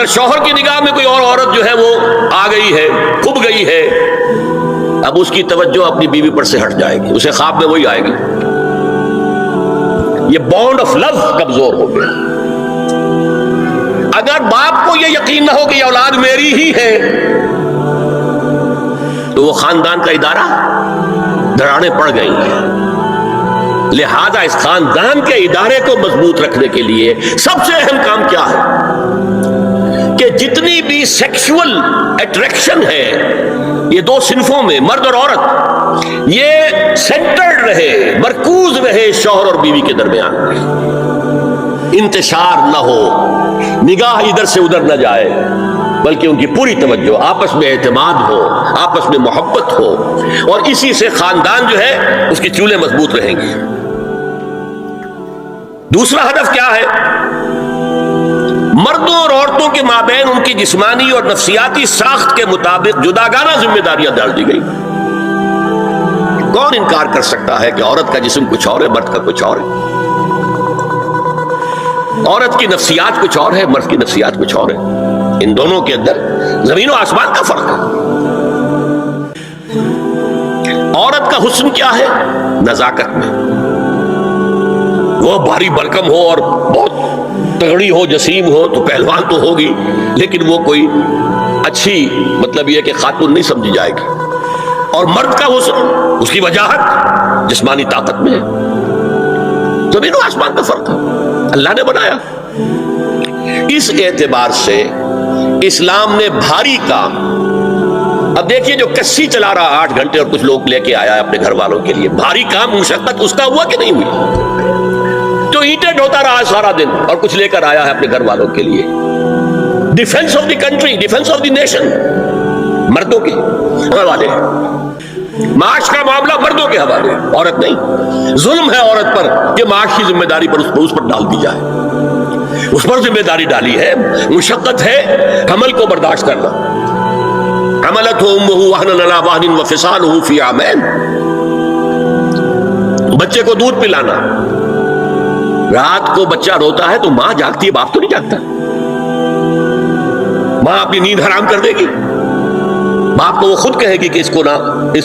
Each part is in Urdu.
اگر شوہر کی نگاہ میں کوئی اور عورت جو ہے وہ آ گئی ہے، کھب گئی ہے، اب اس کی توجہ اپنی بیوی پر سے ہٹ جائے گی، اسے خواب میں وہی آئے گی، یہ بانڈ آف لو کمزور ہو گیا۔ اگر باپ کو یہ یقین نہ ہو کہ یہ اولاد میری ہی ہے تو وہ خاندان کا ادارہ دراڑیں پڑ گئی ہیں۔ لہذا اس خاندان کے ادارے کو مضبوط رکھنے کے لیے سب سے اہم کام کیا ہے کہ جتنی بھی سیکشول اٹریکشن ہے یہ دو صنفوں میں، مرد اور عورت، یہ سینٹرڈ رہے، مرکوز رہے شوہر اور بیوی کے درمیان، انتشار نہ ہو، نگاہ ادھر سے ادھر نہ جائے، بلکہ ان کی پوری توجہ، آپس میں اعتماد ہو، آپس میں محبت ہو، اور اسی سے خاندان جو ہے اس کی چولیں مضبوط رہیں گی۔ دوسرا ہدف کیا ہے؟ مردوں اور عورتوں کے مابین ان کی جسمانی اور نفسیاتی ساخت کے مطابق جداگانہ ذمہ داریاں ڈال دی گئی۔ کون انکار کر سکتا ہے کہ عورت کا جسم کچھ اور ہے، مرد کا کچھ اور ہے؟ عورت کی نفسیات کچھ اور ہے، مرد کی نفسیات کچھ اور ہے۔ ان دونوں کے اندر زمین و آسمان کا فرق ہے۔ عورت کا حسن کیا ہے؟ نزاکت میں، وہ بھاری بھرکم ہو اور بہت تگڑی ہو، جسیم ہو تو پہلوان تو ہوگی، لیکن وہ کوئی اچھی مطلب یہ کہ خاتون نہیں سمجھی جائے گی۔ اور مرد کا حسن، اس کی وجاہت جسمانی طاقت میں ہے۔ زمین و آسمان کا فرق ہے، اللہ نے بنایا۔ اس اعتبار سے اسلام نے بھاری کام، اب دیکھیے جو کسی چلا رہا 8 گھنٹے اور کچھ لوگ لے کے آیا ہے اپنے گھر والوں کے لیے، بھاری کام مشقت اس کا ہوا کہ نہیں ہوئی؟ تو اینٹیں ڈھوتا رہا ہے سارا دن اور کچھ لے کر آیا ہے اپنے گھر والوں کے لیے۔ Defence of the country, defence of the nation مردوں کے حوالے ہے، معاش کا معاملہ مردوں کے حوالے ہے، عورت نہیں۔ ظلم ہے عورت پر کہ معاش کی ذمہ داری پر اس پر ڈال دی جائے، اس پر ذمہ داری ڈالی ہے، مشقت ہے حمل کو برداشت کرنا۔ حملتہ امہ وہنا علی وہن وفصالہ فی عامین، بچے کو دودھ پلانا، رات کو بچہ روتا ہے تو ماں جاگتی ہے، باپ تو نہیں جاگتا۔ ماں اپنی نیند حرام کر دے گی، باپ کو وہ خود کہے گی کہ اس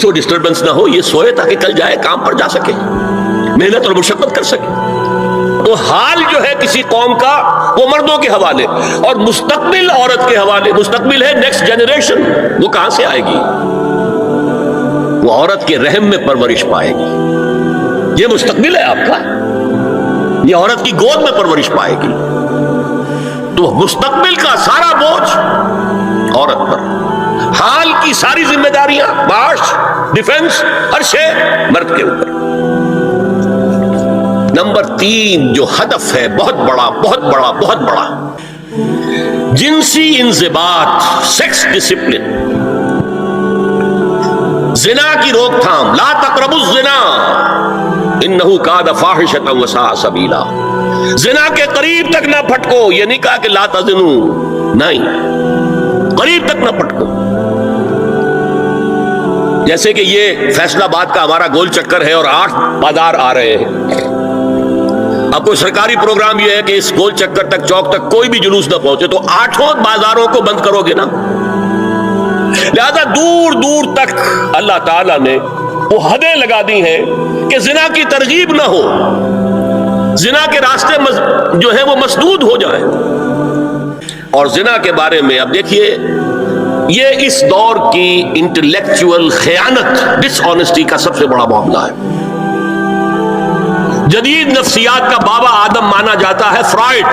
کو ڈسٹربنس نہ ہو، یہ سوئے تاکہ کل جائے کام پر جا سکے، محنت اور مشقت کر سکے۔ تو حال جو ہے کسی قوم کا وہ مردوں کے حوالے، اور مستقبل عورت کے حوالے۔ مستقبل ہے نیکسٹ جنریشن، وہ کہاں سے آئے گی؟ وہ عورت کے رحم میں پرورش پائے گی۔ یہ مستقبل ہے آپ کا، یہ عورت کی گود میں پرورش پائے گی۔ تو مستقبل کا سارا بوجھ عورت پر، حال کی ساری ذمہ داریاں، معاش، ڈیفنس، ہر شے مرد کے اوپر۔ نمبر 3 جو ہدف ہے بہت بڑا بہت بڑا بہت بڑا، جنسی انضباط، سیکس ڈسپلن، زنا کی روک تھام۔ لا تقربوا الزنا انہ کان فاحشۃ وساء سبیلا، زنا کے قریب تک نہ پھٹکو۔ یہ نہیں کہا کہ لا تزنوا، نہیں، قریب تک نہ پھٹکو۔ جیسے کہ یہ فیصل آباد کا ہمارا گول چکر ہے اور 8 بازار آ رہے ہیں، اب کوئی سرکاری پروگرام یہ ہے کہ اس گول چکر تک، چوک تک کوئی بھی جلوس نہ پہنچے، تو 8 بازاروں کو بند کرو گے نا۔ لہذا دور دور تک اللہ تعالیٰ نے وہ حدیں لگا دی ہیں کہ زنا کی ترغیب نہ ہو، زنا کے راستے جو ہے وہ مسدود ہو جائیں۔ اور زنا کے بارے میں اب دیکھیے، یہ اس دور کی انٹلیکچوئل خیانت، ڈس آنیسٹی کا سب سے بڑا معاملہ ہے۔ جدید نفسیات کا بابا آدم مانا جاتا ہے فرائڈ،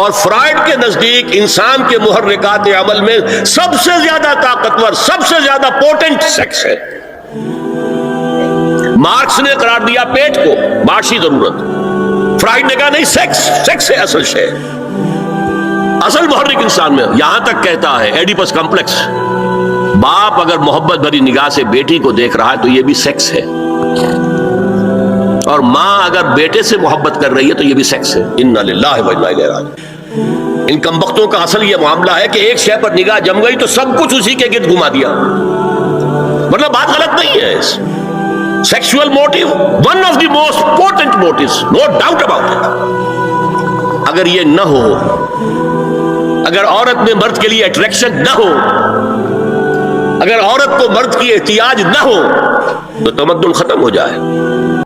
اور فرائڈ کے نزدیک انسان کے محرکات عمل میں سب سے زیادہ طاقتور، سب سے زیادہ پوٹنٹ سیکس ہے۔ مارکس نے قرار دیا پیٹ کو معاشی ضرورت، فرائڈ نے کہا نہیں، سیکس ہے اصل شے، اصل محرک انسان میں۔ یہاں تک کہتا ہے ایڈیپس کمپلیکس، باپ اگر محبت بھری نگاہ سے بیٹی کو دیکھ رہا ہے تو یہ بھی سیکس ہے، اور ماں اگر بیٹے سے محبت کر رہی ہے تو یہ بھی سیکس ہے۔ انا للہ و انا الیہ راجعون۔ ان کمبختوں کا اصل یہ معاملہ ہے کہ ایک شے پر نگاہ جم گئی تو سب کچھ اسی کے گرد گھما دیا، ورنہ بات غلط نہیں ہے۔ Sexual motive one of the most important motives, no doubt about it. اگر یہ نہ ہو اگر عورت میں مرد کے لیے اٹریکشن نہ ہو، اگر عورت کو مرد کی احتیاج نہ ہو تو تمدن ختم ہو جائے.